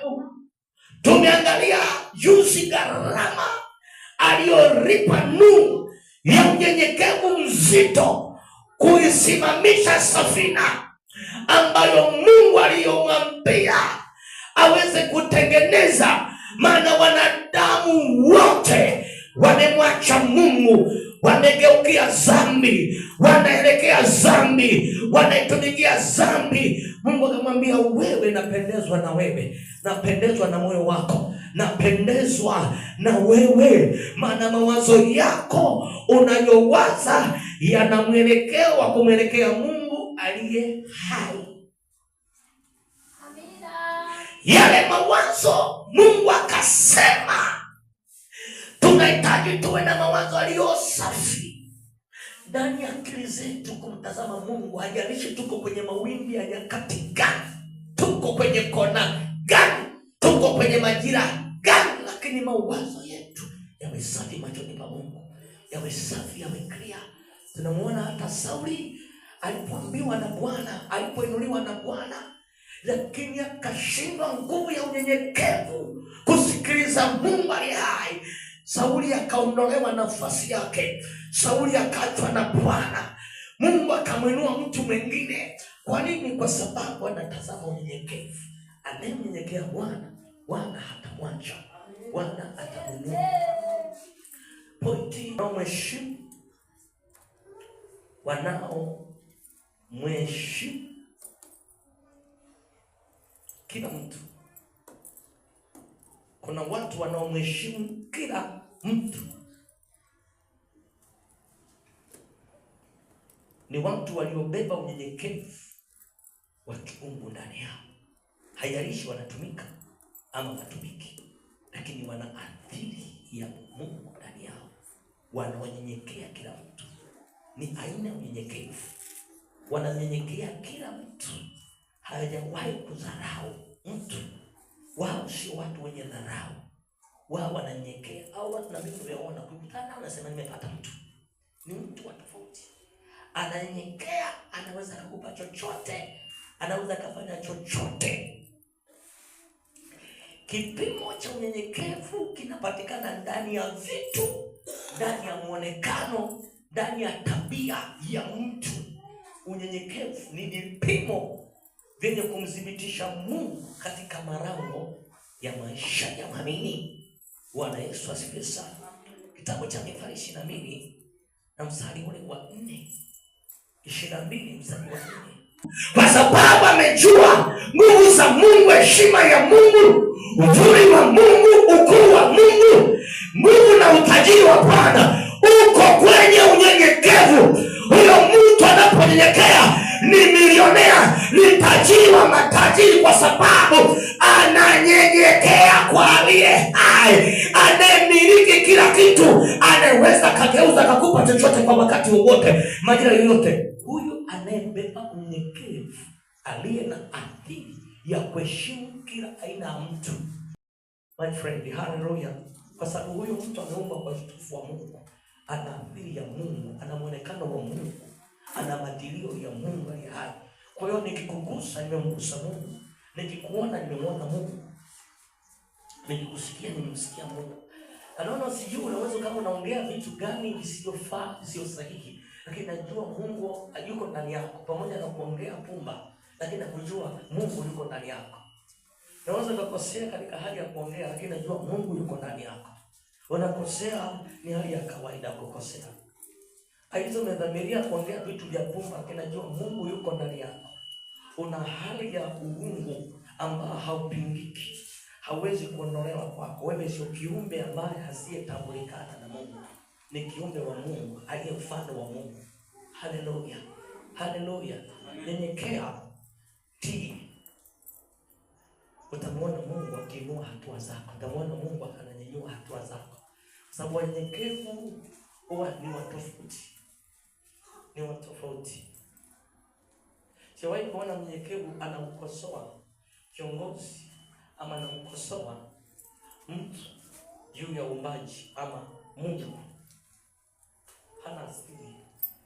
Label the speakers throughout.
Speaker 1: unyenyekevu. Tumeangalia juzi gharama aliyolipa Nuhu ya unyenyekevu mzito kuisimamisha safina ambayo Mungu aliyomwambia aweze kutengeneza, maana wanadamu wote wamemwacha Mungu, wamegeukia dhambi, wanaelekea dhambi, wanaitumikia dhambi. Mungu akamwambia, wewe napendezwa na wewe, napendezwa na moyo wako, napendezwa na wewe, maana mawazo yako unayowaza yana mwelekeo wa kumwelekea Mungu aliye hai. Yale mawazo Mungu akasema tunahitaji tuwe na mawazo aliyo safi ndani ya akili zetu, kumtazama Mungu. Hajalishi tuko kwenye mawimbi ya nyakati gani, tuko kwenye kona gani, tuko kwenye majira gani, lakini mawazo yetu yawe safi machoni pa Mungu, yawe safi, yawe clear. Tunamuona hata Sauli alipoambiwa na Bwana, alipoinuliwa na Bwana, lakini akashindwa nguvu ya unyenyekevu kusikiliza Mungu aliye hai. Sauli akaondolewa nafasi yake, Sauli akaachwa na Bwana. Mungu akamwinua mtu mwingine. Kwa nini? Kwa sababu anatazama unyenyekevu. Anayemnyenyekea Bwana, Bwana hatamwacha, Bwana atamwinua. Pointi, wanaomheshimu, wanaomheshimu kila mtu. Kuna watu wanaomheshimu kila mtu. Ni watu waliobeba unyenyekevu wa kiungu ndani yao. Hayalishi wanatumika ama watumiki, lakini wana athiri ya Mungu ndani yao. Wanawanyenyekea kila mtu. Ni aina ya unyenyekevu. Wananyenyekea kila mtu. Hawajawahi kudharau mtu. Wao sio watu wenye dharau. Wao wananyenyekea. Au watu na mimi nimeona kukutana unasema nimepata mtu. Ni mtu wa tofauti. Ananyenyekea, anaweza kukupa chochote, anaweza kufanya chochote. Kipimo cha unyenyekevu kinapatikana ndani ya vitu, ndani ya muonekano, ndani ya tabia ya mtu. Unyenyekevu ni vipimo vyenye kumthibitisha Mungu katika marango ya maisha ya mwamini. Bwana Yesu asifiwe sana. Kitabu cha Mithali 22 na mstari ule wa 4. 22 mstari wa 4. Kwa sababu amejua nguvu za Mungu, heshima ya Mungu, uzuri wa Mungu, ukuu wa Mungu, nguvu na utajiri wa Bwana uko kwenye unyenyekevu. Huyo mtu anaponyenyekea ni milionea, ni tajiri wa matajiri, kwa sababu ananyenyekea kwa aliye hai, anayemiliki kila kitu, anaweza kageuza kakupa chochote kwa wakati wowote, majira yoyote. Huyu anayebeba unyenyekevu, aliye na athiri ya kuheshimu kila aina ya mtu. My friend, hallelujah. Kwa sababu huyu mtu ameumbwa kwa utukufu wa Mungu, ana athiri ya Mungu, ana muonekano wa Mungu, ana madilio ya Mungu aliye hai. Kwa hiyo nikikugusa nimemgusa Mungu, nikikuona nimemwona Mungu, nikikusikia nimemsikia Mungu. Anaona sijui unaweza kama unaongea vitu gani visivyofaa, visivyo sahihi, lakini najua Mungu yuko ndani yako. Pamoja na kuongea pumba, lakini nakujua Mungu yuko ndani yako. Unaweza kukosea katika hali ya kuongea, lakini najua Mungu yuko ndani yako. Unakosea ni hali ya kawaida kukosea. Aizo umedhamiria kuongea vitu vya pumba, lakini najua Mungu yuko ndani yako. Una hali ya uungu ambao haupingiki, hauwezi kuondolewa kwako. Wewe sio kiumbe ambaye hasiyetambulikana na Mungu. Ni kiumbe wa Mungu, aliye mfano wa Mungu. Haleluya. Haleluya. Nyenyekea, tii. Utamwona Mungu akiinua hatua zako. Utamwona Mungu ananyanyua hatua zako. Sababu unyenyekevu huwa ni watofauti. Ni watofauti. Siwahi kuona mnyenyekevu anamkosoa kiongozi ama anamkosoa mtu juu ya uumbaji ama Mungu. Hana asili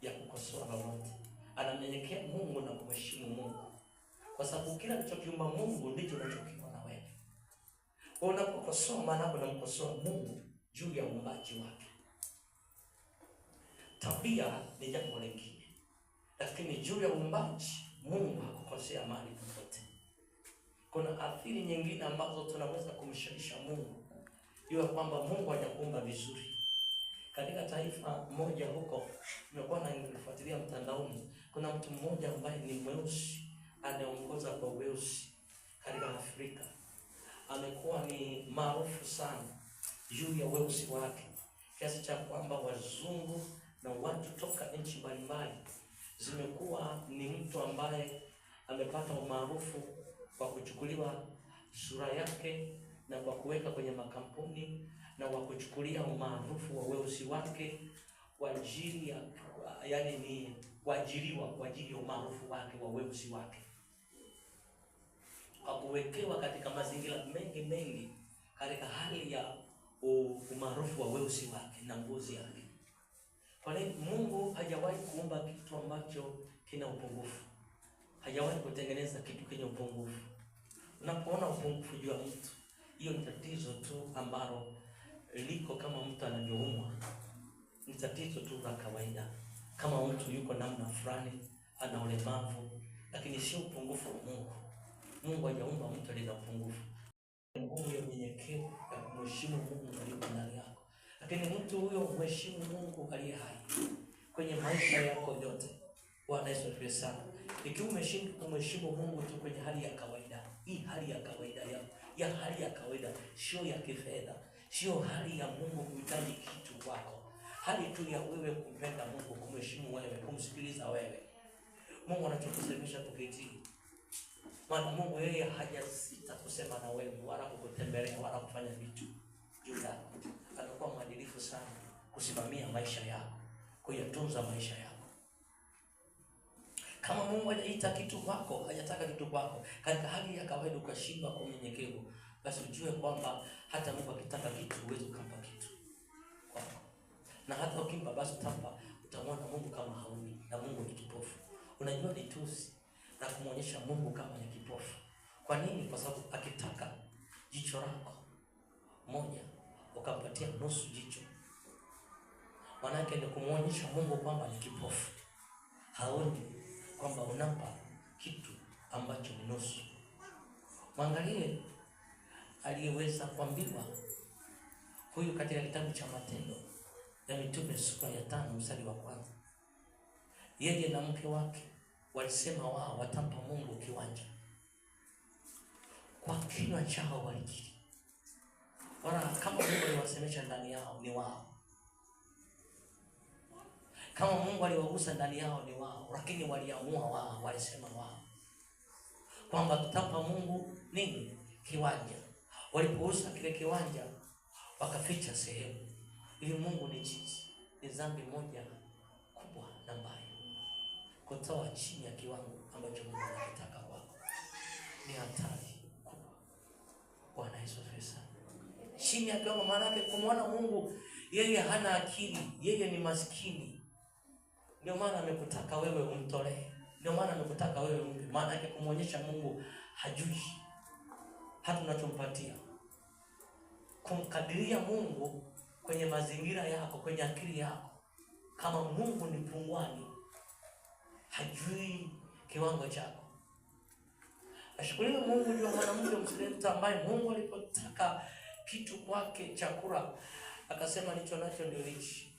Speaker 1: ya kukosoa lolote. Anamnyenyekea Mungu na kumheshimu Mungu. Kwa sababu kila alichokiumba Mungu ndicho anachokiona wewe. Unapokosoa maana unamkosoa Mungu juu ya uumbaji wake. Tabia ni jambo lingine, lakini juu ya uumbaji Mungu hakukosea mahali popote. Kuna athiri nyingine ambazo tunaweza kumshirikisha Mungu jua kwamba Mungu hajakuumba vizuri. Katika taifa moja huko nimekuwa nafuatilia mtandaoni, kuna mtu mmoja ambaye ni mweusi anaongoza kwa weusi katika Afrika. Amekuwa ni maarufu sana juu ya weusi wake, kiasi cha kwamba wazungu na watu toka nchi mbalimbali zimekuwa ni mtu ambaye amepata umaarufu kwa kuchukuliwa sura yake na kwa kuweka kwenye makampuni na kwa kuchukulia umaarufu wa weusi wake kwa ajili ya yaani ni kuajiriwa kwa ajili ya umaarufu wake wa weusi wake, kwa kuwekewa katika mazingira mengi katika hali ya umaarufu wa weusi wake na ngozi yake. Kwa nini? Mungu hajawahi kuumba kitu ambacho kina upungufu. Hajawahi kutengeneza kitu kenye upungufu. Unapoona upungufu juu ya mtu, hiyo ni tatizo tu ambalo liko kama mtu anavyoumwa. Ni tatizo tu la kawaida. Kama mtu yuko namna fulani, ana ulemavu, lakini sio upungufu wa Mungu. Mungu hajaumba mtu aliye na upungufu. Nguvu ya unyenyekevu ya kumheshimu Mungu aliye ndani yako. Lakini mtu huyo mheshimu Mungu aliye hai kwenye maisha yako yote. Bwana Yesu asifiwe sana. Ikiwa umeheshimu Mungu tu kwenye hali ya kawaida, hii hali ya kawaida ya hali ya kawaida, sio ya kifedha, sio hali ya Mungu kuhitaji kitu kwako. Hali tu ya wewe kumpenda Mungu, kumheshimu wewe, kumsikiliza wewe. Mungu anachokusemesha tukitii. Maana Mungu yeye hajasita kusema na wewe wala kukutembelea wala kufanya vitu juu yako. Anakuwa mwadilifu sana kusimamia maisha yako, kuyatunza maisha yako. Kama Mungu hajaita kitu kwako, hajataka kitu kwako, katika hali ya kawaida ukashindwa kwa unyenyekevu, basi ujue kwamba hata Mungu akitaka kitu huwezi kumpa kitu kwako. Na hata ukimpa basi utamwona Mungu kama hauni, na Mungu ni kipofu. Unajua ni tusi na kumuonyesha Mungu kama ni kipofu. Kwa nini? Kwa sababu akitaka jicho lako moja ukampatia nusu jicho, maana yake ni kumuonyesha Mungu kwamba ni kipofu. Haoni kwamba unampa kitu ambacho ni nusu. Mwangalie aliyeweza kuambiwa huyu katika kitabu cha Matendo ya Mitume sura ya 5 mstari wa 1. Yeye na mke wake walisema wao watampa Mungu kiwanja. Kwa kinywa chao walikiri. Wana kama Mungu aliwasemesha ndani yao ni wao. Kama Mungu aliwagusa ndani yao ni wao, lakini waliamua wao, walisema wao kwamba tutampa Mungu nini? Kiwanja. Walipouza kile kiwanja wakaficha sehemu. Ili Mungu ni chizi. Ni dhambi moja kubwa na mbaya. Kutoa chini ya kiwango ambacho Mungu anataka kwako. Ni hatari kubwa. Bwana Yesu asifiwe. Chini ya kiwango maana yake kumwona Mungu yeye hana akili, yeye ni maskini. Ndio maana amekutaka wewe umtolee. Ndio maana amekutaka wewe umpe. Maana yake kumuonyesha Mungu hajui hata unachompatia. Kumkadiria Mungu kwenye mazingira yako, kwenye akili yako. Kama Mungu ni pungwani, hajui kiwango chako. Ashukuriwe Mungu juu ya mwanamke Msireta ambaye Mungu alipotaka kitu kwake, chakula, akasema nicho nacho ndio hichi.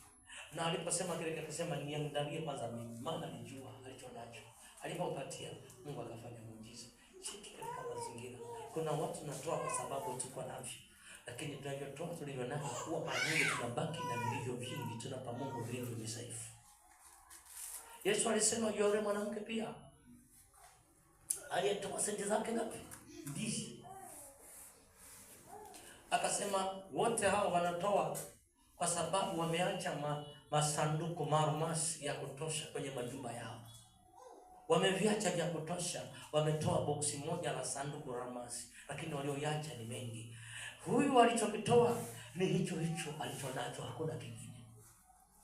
Speaker 1: Na aliposema kile akasema niangalie kwanza mimi, maana nijua alichonacho. Alipompatia Mungu akafanya muujiza. Chiki katika mazingira. Kuna watu natoa kwa sababu tuko navyo. Lakini tunavyotoa tulivyo navyo huwa mara nyingi tunabaki na vilivyo vingi, tunapa Mungu vilivyo visaifu. Yesu alisema yule mwanamke pia aliyetoa senti zake ngapi? 2. Akasema wote hao wanatoa kwa sababu wameacha masanduku marumasi ya kutosha kwenye majumba yao. Wameviacha vya kutosha, wametoa boksi moja la sanduku ramasi, lakini walioacha ni mengi. Huyu alichokitoa ni hicho alichonacho, hakuna kingine.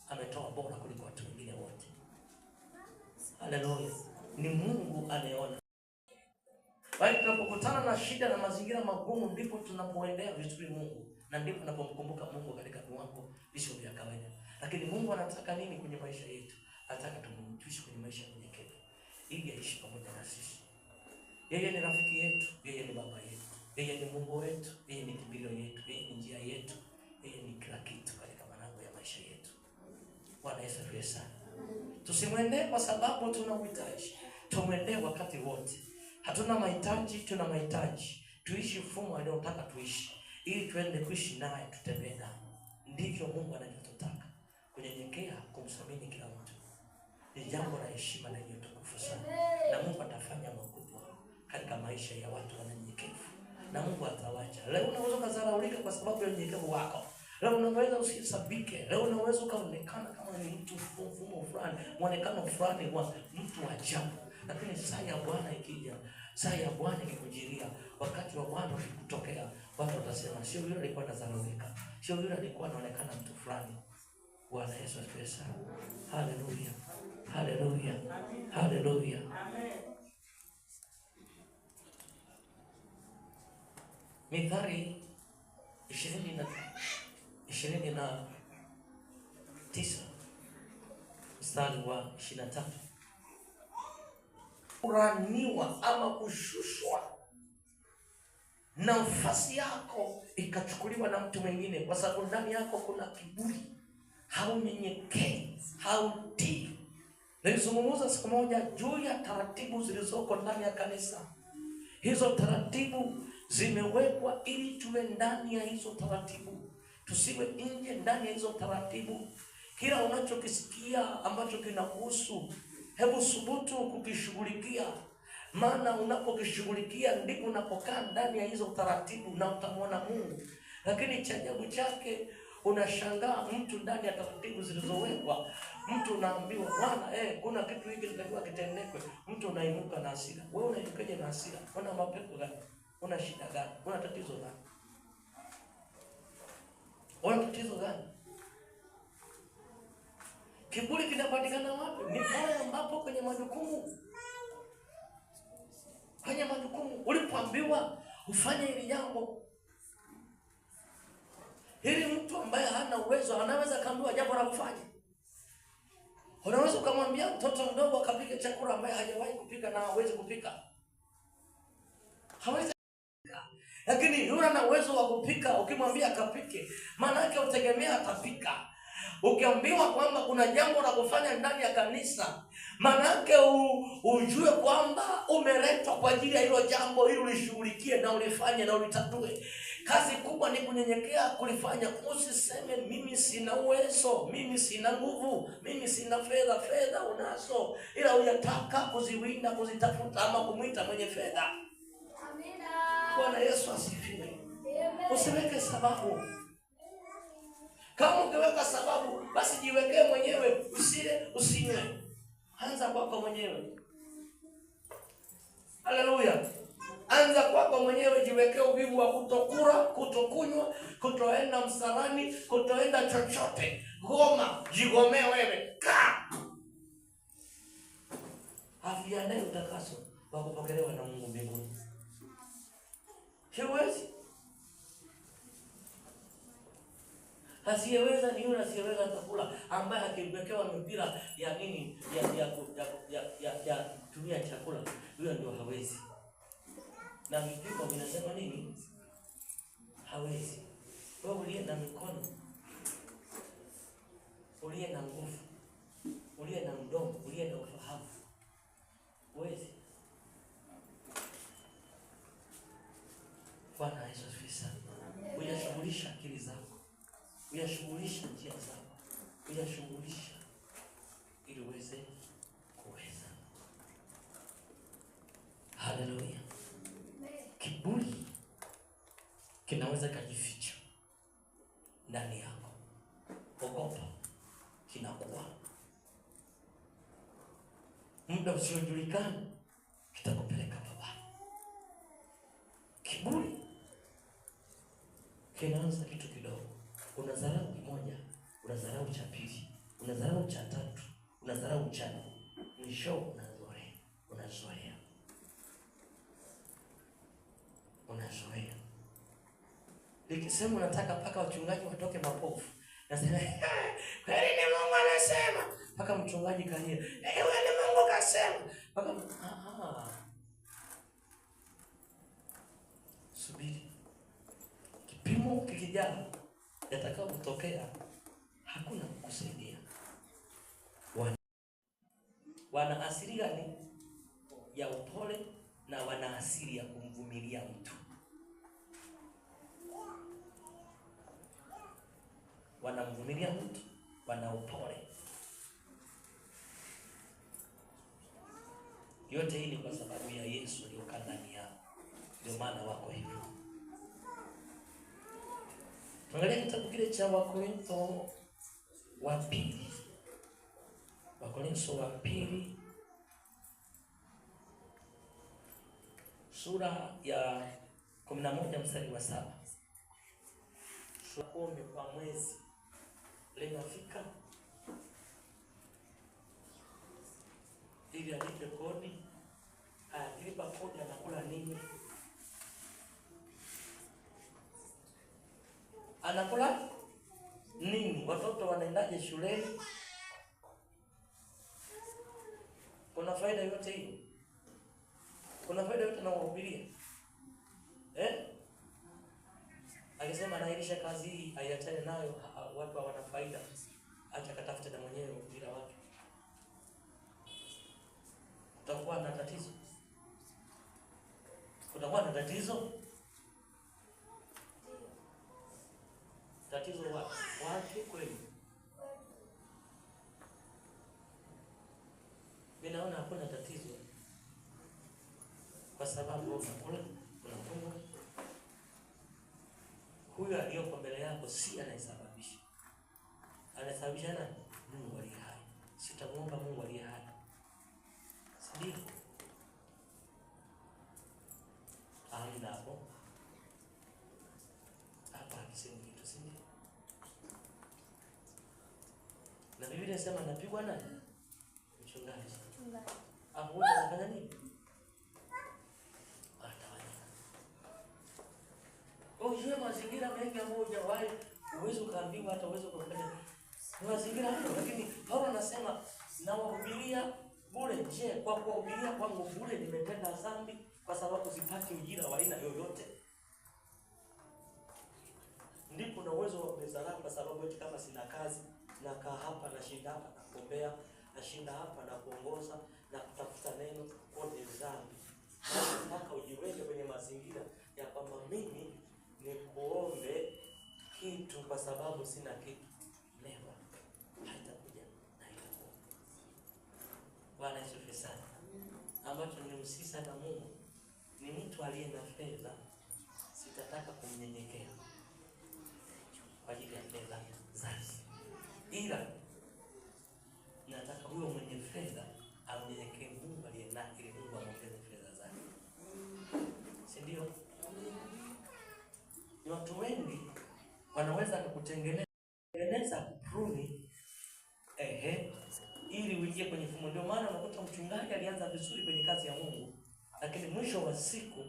Speaker 1: Ametoa bora kuliko watu wengine wote. Haleluya. Ni Mungu anayeona. Bali tunapokutana na shida na mazingira magumu, ndipo tunapoendea vizuri Mungu, na ndipo tunapomkumbuka Mungu katika viwango visivyo vya kawaida. Lakini Mungu anataka nini kwenye maisha yetu? Anataka tuishi kwenye maisha ya unyenyekevu, ili aishi pamoja na sisi. Yeye ni rafiki yetu, yeye ni baba yetu, yeye ni Mungu wetu, yeye ni kimbilio yetu, yeye ni njia yetu, yeye ni kila kitu katika malango ya maisha yetu. Bwana Yesu asifiwe sana. Tusimwendee kwa sababu tuna uhitaji, tumwendee wakati wote. Hatuna mahitaji, tuna mahitaji. Tuishi mfumo aliotaka tuishi, ili tuende kuishi naye, tutembee naye. Ndivyo Mungu anavyotaka. Kunyenyekea, kumsamini kila mtu ni jambo la heshima na utukufu sana, na Mungu atafanya makubwa katika maisha ya watu wanyenyekevu, na Mungu atawacha. Leo unaweza kudharaulika kwa sababu ya unyenyekevu wako. Leo unaweza usisabike. Leo unaweza ukaonekana kama ni mtu mfumo fulani, muonekano fulani wa mtu wa ajabu. Lakini saa ya Bwana ikija, saa ya Bwana ikikujiria, wakati wa Bwana ukikutokea, watu watasema sio yule alikuwa anadharaulika, sio yule alikuwa anaonekana mtu fulani. Bwana Yesu asifiwe sana. Haleluya. Haleluya. Haleluya. Amen. Mithali 29 mstari wa 23. Kuraniwa ama kushushwa nafasi yako ikachukuliwa na mtu mwingine, kwa sababu ndani yako kuna kiburi, haunyenyekei, hautii. Nilizungumza siku moja juu ya taratibu zilizoko ndani ya kanisa. Hizo taratibu zimewekwa ili tuwe ndani ya hizo taratibu, tusiwe nje ndani ya hizo taratibu. Kila unachokisikia ambacho kinakuhusu, hebu subutu kukishughulikia, maana unapokishughulikia ndipo unapokaa ndani ya hizo taratibu na utamwona Mungu. Lakini cha ajabu chake, unashangaa mtu ndani ya taratibu zilizowekwa, mtu unaambiwa Bwana, kuna kitu hiki kinatakiwa kitendekwe, mtu unainuka na hasira. Wewe unainukaje na hasira? Una mapepo gani? Una shida gani? Una tatizo gani? Una tatizo gani? Kiburi kinapatikana wapi? Ni pale ambapo kwenye majukumu ulipoambiwa ufanye hili jambo, hili mtu ambaye hana uwezo anaweza kaambiwa jambo la kufanya. Unaweza kumwambia mtoto mdogo akapike chakula ambaye hajawahi kupika na hawezi kupika. Hawezi. Lakini yule ana uwezo wa kupika, ukimwambia akapike, maana yake utegemea atapika. Ukiambiwa kwamba kuna jambo la kufanya ndani ya kanisa, maana yake ujue kwamba umeletwa kwa ajili ya hilo jambo, ili ulishughulikie na ulifanye na ulitatue. Kazi kubwa ni kunyenyekea kulifanya. Usiseme mimi sina uwezo, mimi sina nguvu, mimi sina fedha. Fedha unazo, ila unataka kuziwinda, kuzitafuta ama kumwita mwenye fedha. Amina. Bwana Yesu asifiwe. Usiweke sababu. Kama ukiweka sababu, basi jiwekee mwenyewe, usile usinywe. Anza kwako mwenyewe. Haleluya. Anza kwako mwenyewe, jiwekee uvivu wa kutokula, kutokunywa, kutoenda msalani, kutoenda chochote. Goma, jigomee wewe. Afya nayo utakaso wa kupokelewa na Mungu mbinguni. Siwezi. Asiyeweza ni yule asiyeweza kula, ambaye akiwekewa mipira ya nini ya kutumia chakula, huyo ndio hawezi. Na vipimo vinasema nini? Hawezi. Wewe uliye na mikono, uliye na nguvu, uliye na mdomo, uliye na ufahamu, huwezi. Bwana Yesu asifiwe sana. Uyashughulisha akili zako, uyashughulisha njia zako, uyashughulisha ili uweze kuweza. Haleluya. Kiburi kinaweza kujificha ndani yako. Ogopa, kinakuwa muda usiojulikana, kitakupeleka pabaya. Kiburi kinaanza kitu kidogo. Unadharau kimoja, unadharau cha pili, unadharau cha tatu, unadharau cha nne, mwisho unazoea. Likisema unataka paka wachungaji watoke mapofu. Nasema kweli ni Mungu anasema. Paka mchungaji kalia. Wewe ni Mungu kasema. Paka subiri. Kipimo kikijaa yatakao kutokea hakuna kusaidia. Wana asili gani ya upole na wana asili ya kumvumilia mtu. Wanamvumilia mtu, wana upole. Yote hii ni kwa sababu ya Yesu aliyokaa ndani yao. Ndio maana wako hivyo. Tuangalie kitabu kile cha Wakorintho wa pili. Wakorintho wa pili sura ya 11 mstari wa 7. Kumi kwa mwezi linafika ili alipe kodi. Akilipa kodi anakula nini? Anakula nini? Watoto wanaendaje shuleni? Kuna faida yote hiyo? Kuna faida yote na wahubiria? Akisema anairisha kazi hii, aiachane nayo, watu hawana faida. Acha katafute na mwenyewe bila watu. Kutakuwa na tatizo. Kutakuwa na tatizo. Tatizo wapi kweli? Mimi naona hakuna tatizo. Kwa sababu unakula, unakunywa. Huyo aliyoko mbele yako si anayesababisha. Anasababisha nani? Mungu aliye hai. Sitamuomba Mungu aliye hai. Ndio. Amina hapo. Hapa akisema kitu si ndio? Na Biblia inasema anapigwa nani? Mchungaji. Hapo anafanya nini? Ujue mazingira mengi ambayo hujawahi uwezo ukaambiwa hata uwezo kufanya. Ni mazingira hayo, lakini Paulo anasema na wahubiria bure. Je, kwa kuhubiria kwangu bure nimetenda dhambi kwa sababu sipati ujira wa aina yoyote? Ndipo na uwezo wa mezarau kwa sababu eti kama sina kazi nakaa hapa na shinda hapa na kuombea na shinda hapa na kuongoza na kutafuta neno kwa dhambi. Nataka ujiweke kwenye mazingira ya kwamba mimi ni kuombe kitu kwa sababu sina kitu. Neema haitakuja na itakuwa. Bwana Yesu sana. Ambacho ni msisa na Mungu ni mtu aliye na fedha, sitataka kumnyenyekea kwa ajili ya fedha zake. Ila nataka huyo mwenye fedha amnyenyekee Mungu aliye naye ili Mungu amwongeze fedha zake. Si ndio? Ni watu wengi wanaweza kukutengeneza kupruni ili uingie kwenye mfumo. Ndio maana unakuta mchungaji alianza vizuri kwenye kazi ya Mungu, lakini mwisho wa siku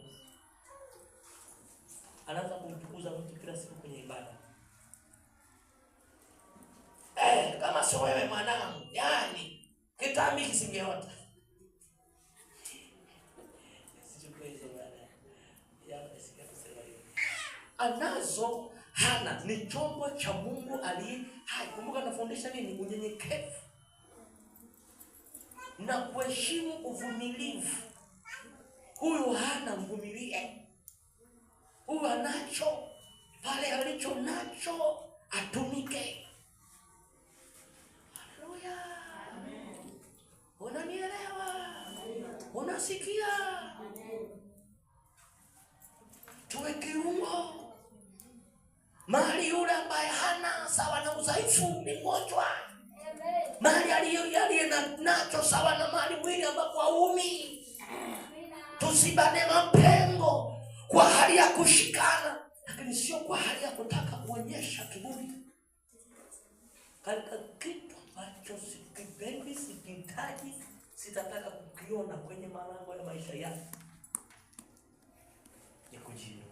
Speaker 1: anaanza kumtukuza mtu kila siku kwenye ibada. Kama sio wewe mwanangu, yani kitambi kisingeota. Anazo hana, ni chombo cha Mungu aliye hai. Kumbuka nafundisha nini? Unyenyekevu na kuheshimu uvumilivu. Huyu hana, mvumilie. Huyu anacho, pale alicho nacho atumike. Haleluya. Unanielewa? Unasikia? Tuwe kiungo. Mali yule ambaye hana sawa na udhaifu ni mgonjwa. Mali aliye nacho sawa na mali mwili ambapo haumi. Tusibane mapengo kwa hali ya kushikana, lakini sio kwa hali ya kutaka kuonyesha kiburi. Katika kitu ambacho sikipendi, sikihitaji, sitataka kukiona kwenye malango ya maisha yako, ni kujiinua.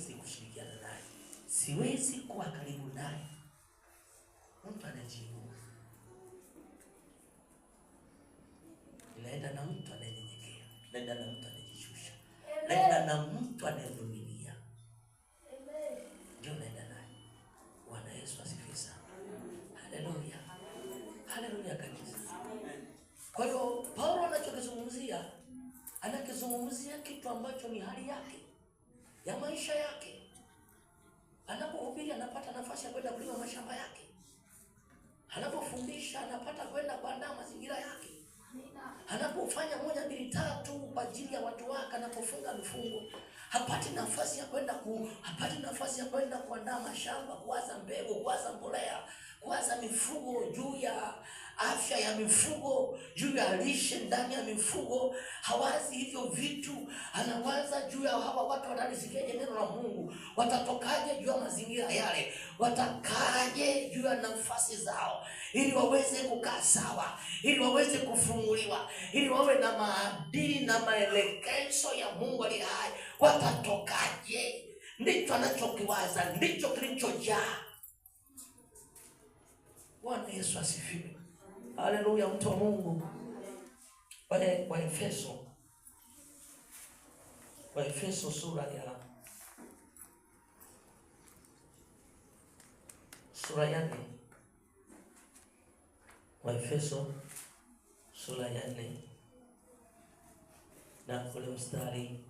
Speaker 1: siwezi kushirikiana naye, siwezi kuwa karibu naye. Mtu anajiinua, naenda na mtu anayenyenyekea, naenda na mtu anayejishusha, naenda na mtu anayevumilia, ndio naenda naye. Bwana Yesu asifiwe sana. Haleluya, haleluya kanisa. Kwa hiyo Paulo anakizungumzia kitu ambacho ni hali yake ya maisha yake. Anapohubiri anapata nafasi ya kwenda kulima mashamba yake. Anapofundisha anapata kwenda kuandaa mazingira yake. Anapofanya 1, 2, 3 kwa ajili ya watu wake, anapofunga mifungo, hapati nafasi ya kwenda kuandaa mashamba, kuwaza mbegu, kuwaza mbolea, kuwaza mifugo, juu ya afya ya mifugo, juu ya lishe ndani ya mifugo. Hawazi hivyo vitu, anawaza juu ya hawa watu watalisikiaje neno la Mungu, watatokaje juu ya mazingira yale, watakaje juu ya nafasi zao, ili waweze kukaa sawa, ili waweze kufunguliwa, ili wawe na maadili na maelekezo ya Mungu aliye hai. Watatokaje? Ndicho anachokiwaza, ndicho kilichojaa. Bwana Yesu asifiwe. Haleluya, mtu wa Mungu. Kwa Efeso sura ya 4. Efeso sura ya 4 na ule mstari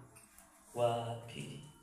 Speaker 1: wa 2.